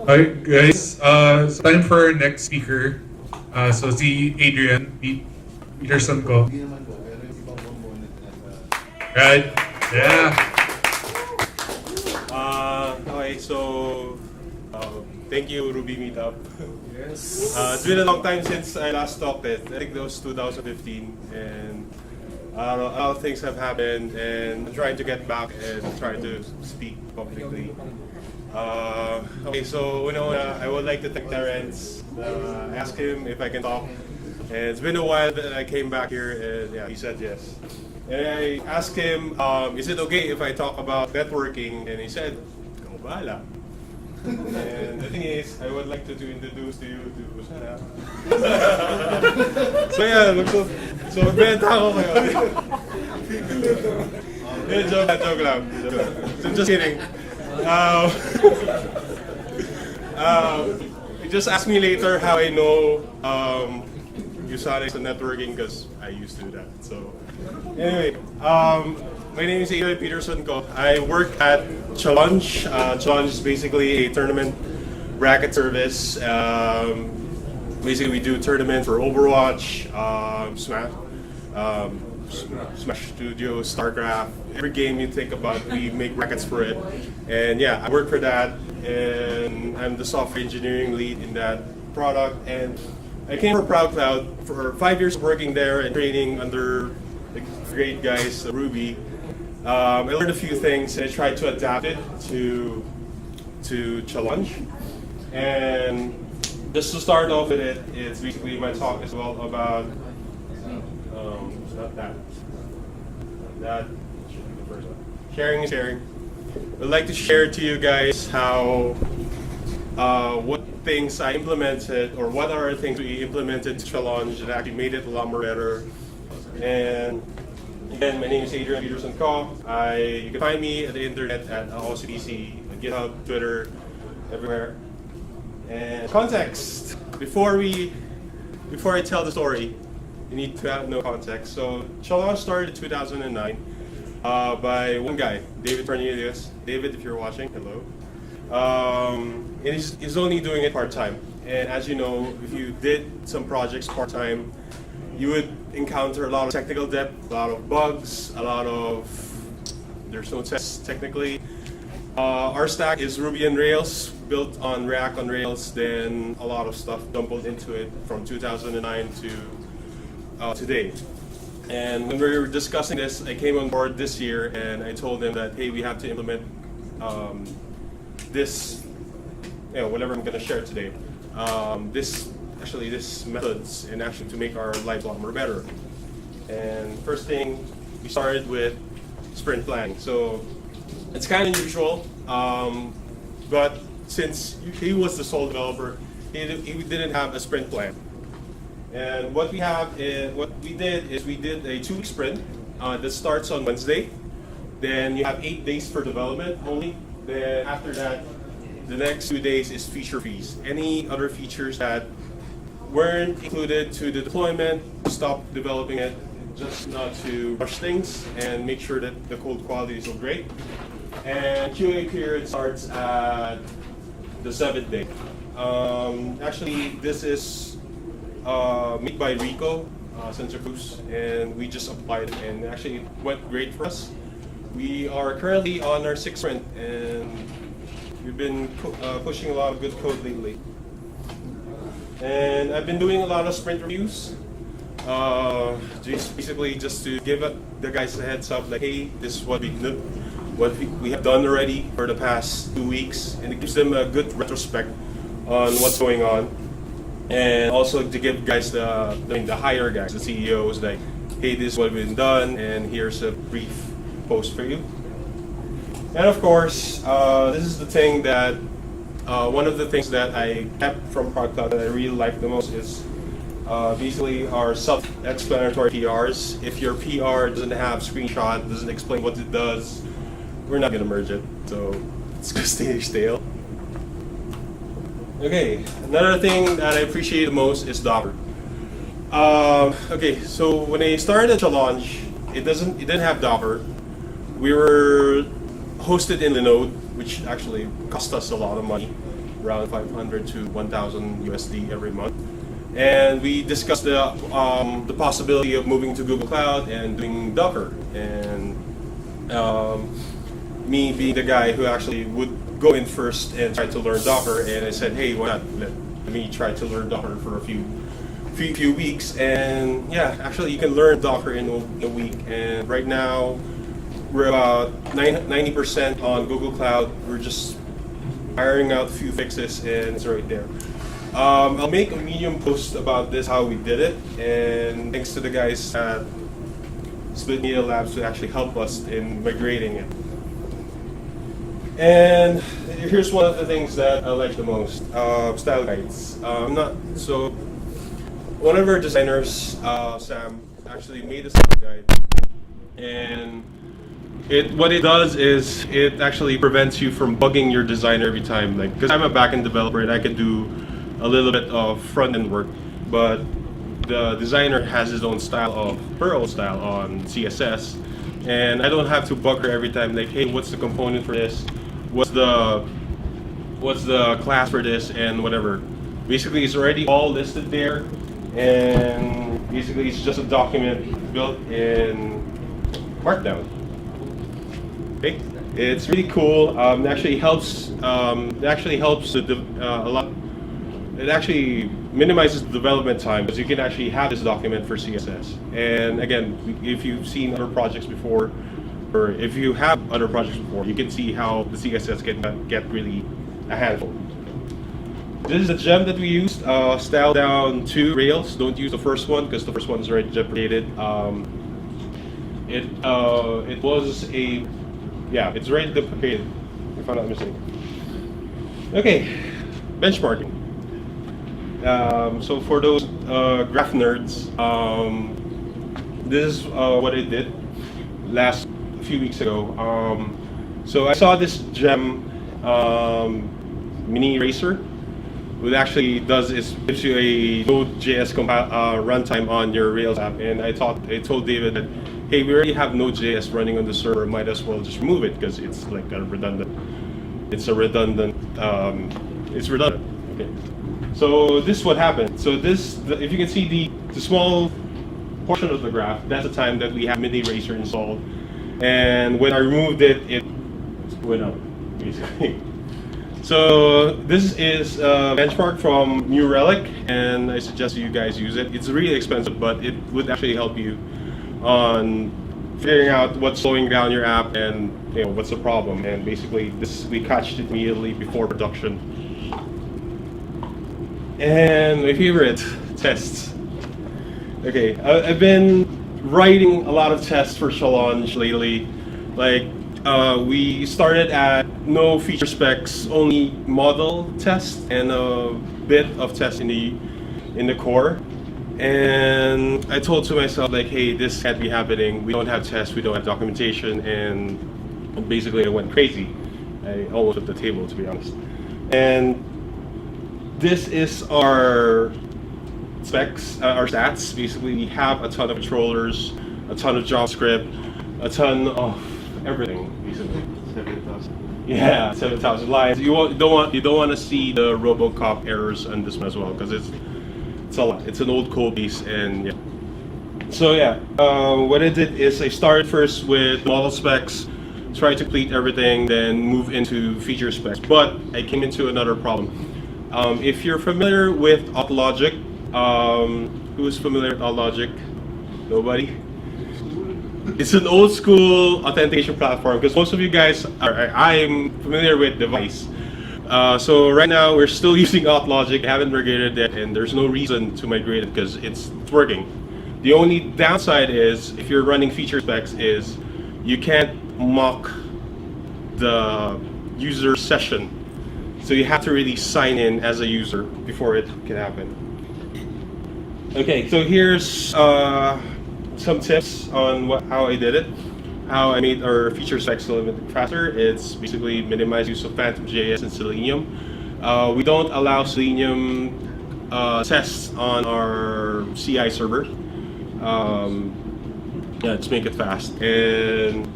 Hi guys, so time for our next speaker. So si Adrian, Peterson ko. Right? Yeah. Okay, so thank you, Ruby Meetup. Yes. It's been a long time since I last talked. I think that was 2015, and a lot of things have happened, and I'm trying to get back and trying to speak publicly. Okay, so I would like to thank Terrence. Ask him if I can talk, and it's been a while that I came back here, and yeah, he said yes. And I asked him, is it okay if I talk about networking? And he said, "Ikaw bahala." And the thing is, I would like to introduce to you to Sana. So yeah, so magbenta ako kayo. Joke lang. So just kidding. He just asked me later how I know Usanics and networking because I used to do that. So anyway, my name is Adrian Peterson. I work at Challenge. Challenge is basically a tournament bracket service. Basically, we do tournaments for Overwatch, Smash Studio, StarCraft. Every game you think about, we make brackets for it. And yeah, I work for that, and I'm the software engineering lead in that product. And I came from ProudCloud for 5 years of working there and training under the great guys, Ruby. I learned a few things and I tried to adapt it to Challenge. And just to start off with it, it's basically my talk as well about not that. That should be the first one. Sharing is caring. I'd like to share to you guys how what things I implemented, or what are the things we implemented to Challenge that actually made it a lot more better. And again, my name is Adrian Peterson. You can find me at the internet at OCBC, GitHub, Twitter, everywhere. And context. Before I tell the story, you need to have no context. So Challenge started in 2009 by one guy, David Cornelius. David, if you're watching, hello. And he's only doing it part-time. And as you know, if you did some projects part-time, you would encounter a lot of technical debt, a lot of bugs, there's no tests technically. Our stack is Ruby on Rails, built on React on Rails, then a lot of stuff dumpled into it from 2009 to today. And when we were discussing this, I came on board this year and I told them that, hey, we have to implement this, whatever I'm going to share today. This methods, and actually to make our lives a lot more better. And first thing, we started with sprint planning. So it's kind of unusual, but since he was the sole developer, he didn't have a sprint plan. And what we did is we did a 2-week sprint that starts on Wednesday. Then you have 8 days for development only. Then after that, the next 2 days is feature fees. Any other features that weren't included to the deployment, stop developing it, just not to rush things and make sure that the code quality is so great. And QA period starts at the 7th day. Actually, this is made by Rico, Sensor Cruz, and we just applied it, and actually it went great for us. We are currently on our 6th sprint, and we've been pushing a lot of good code lately. And I've been doing a lot of sprint reviews, basically just to give the guys a heads up, like, hey, this is what we have done already for the past 2 weeks, and it gives them a good retrospect on what's going on. And also to give guys the higher guys, the CEOs, like, hey, this is what we've done, and here's a brief post for you. And of course, this is the thing that one of the things that I kept from ProudCloud that I really like the most is basically our self-explanatory PRs. If your PR doesn't have screenshot, doesn't explain what it does, we're not gonna merge it. So it's gonna stay stale. Okay, another thing that I appreciate the most is Docker. Okay, so when I started Challenge, it didn't have Docker. We were hosted in Linode, which actually cost us a lot of money, around 500 to 1,000 USD every month. And we discussed the possibility of moving to Google Cloud and doing Docker. And me being the guy who actually would go in first and try to learn Docker, and I said, hey, why not let me try to learn Docker for a few weeks. And yeah, actually you can learn Docker in a week. And right now we're about 90% on Google Cloud. We're just ironing out a few fixes, and it's right there. I'll make a Medium post about this, how we did it, and thanks to the guys at Split Media Labs to actually help us in migrating it. And here's one of the things that I like the most: style guides. One of our designers, Sam, actually made a style guide, and what it does is it actually prevents you from bugging your design every time. Like, because I'm a backend developer and I can do a little bit of front-end work, but the designer has his own style her own style on CSS, and I don't have to bug her every time. Like, hey, what's the component for this? What's the class for this, and whatever. Basically, it's already all listed there, and basically it's just a document built in Markdown. Okay, it's really cool. It actually helps. It actually helps a lot. It actually minimizes the development time because you can actually have this document for CSS. And again, if you've seen other projects before, or if you have other projects before, you can see how the CSS can get really a handful. This is a gem that we used, style down 2 Rails. Don't use the first one because the first one is already deprecated. It was it's already deprecated, if I'm not mistaken. Okay, benchmarking. So for those graph nerds, this is what I did last few weeks ago. So I saw this gem mini eraser. What it actually does is gives you a Node.js runtime on your Rails app, and I told David that, hey, we already have Node.js running on the server, might as well just remove it because it's like a redundant. It's redundant. Okay. So this is what happened. So if you can see the small portion of the graph, that's the time that we have mini eraser installed, and when I removed it, it went up basically. So this is a benchmark from New Relic, and I suggest you guys use it. It's really expensive, but it would actually help you on figuring out what's slowing down your app and what's the problem. And basically, we catched it immediately before production. And my favorite, tests. Okay, I've been writing a lot of tests for Challenge lately. Like, we started at no feature specs, only model test and a bit of test in the core. And I told to myself, like, hey, this can't be happening. We don't have tests, we don't have documentation, and basically I went crazy. I almost hit the table, to be honest. And this is our specs, our stats. Basically, we have a ton of controllers, a ton of JavaScript, a ton of everything. Basically, 7,000. Yeah, 7,000 lines. You don't want to see the RoboCop errors on this one as well because it's a lot. It's an old code base, and yeah. So yeah, what I did is I started first with model specs, tried to complete everything, then move into feature specs. But I came into another problem. If you're familiar with AutoLogic, who's familiar with AutoLogic? Nobody? It's an old school authentication platform because most of you guys I'm familiar with Device. So right now we're still using AutoLogic, haven't migrated it, and there's no reason to migrate it because it's working. The only downside is if you're running feature specs is you can't mock the user session. So you have to really sign in as a user before it can happen. Okay, so here's some tips on how I did it. How I made our feature specs a little bit faster. It's basically minimize use of Phantom.js and Selenium. We don't allow Selenium tests on our CI server. Yeah, let's make it fast. And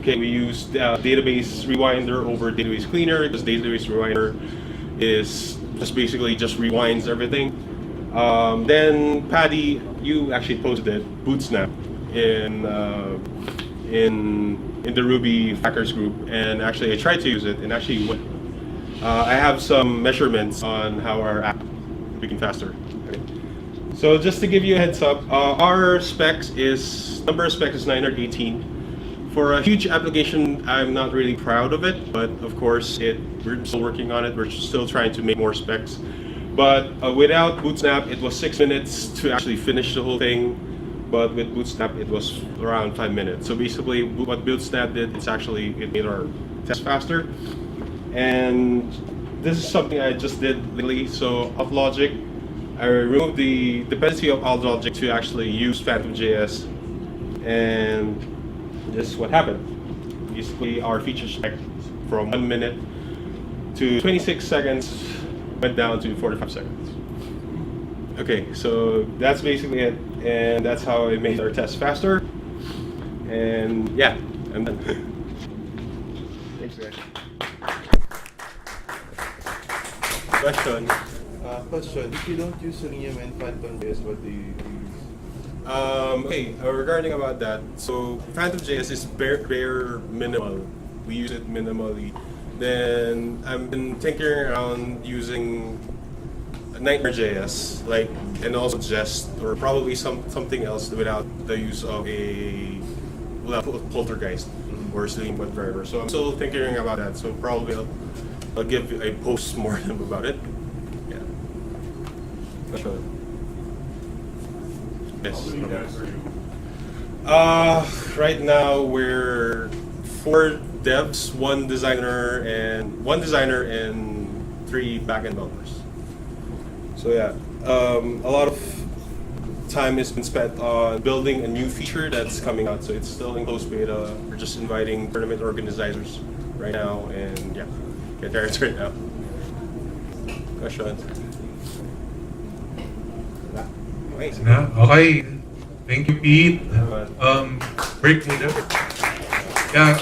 Okay, we use database rewinder over database cleaner because database rewinder is just rewinds everything. Then Paddy, you actually posted Bootsnap in the Ruby hackers group, and actually I tried to use it and actually went. I have some measurements on how our app became faster. Okay. So just to give you a heads up, our number of specs is 918. For a huge application, I'm not really proud of it, but of course we're still working on it. We're still trying to make more specs. But without Bootsnap, it was 6 minutes to actually finish the whole thing. But with Bootsnap, it was around 5 minutes. So basically, what Bootsnap did, it made our test faster. And this is something I just did lately. So OutLogic, I removed the dependency of OutLogic to actually use Phantom.js, and this is what happened. Basically, our feature spec from 1 minute to 26 seconds went down to 45 seconds. Okay, so that's basically it, and that's how I made our test faster. And yeah, I'm done. Thanks, guys. Question. Question. If you don't use Selenium and Phantom.js, what do you use? Okay, regarding about that, so Phantom.js is bare minimal. We use it minimally. Then I've been tinkering around using Nightmare.js, and also Jest, or probably something else without the use of Poltergeist or Selenium web driver. So I'm still thinking about that. So probably I'll give a post-mortem about it. Yeah. Yes. Right now we're 4 devs, 1 designer, and 3 backend developers. So yeah, a lot of time has been spent on building a new feature that's coming out. So it's still in closed beta. We're just inviting tournament organizers right now, and yeah, get there right now. Questions? Amazing. Yeah, okay. Thank you, Pete. Break muna. Yeah,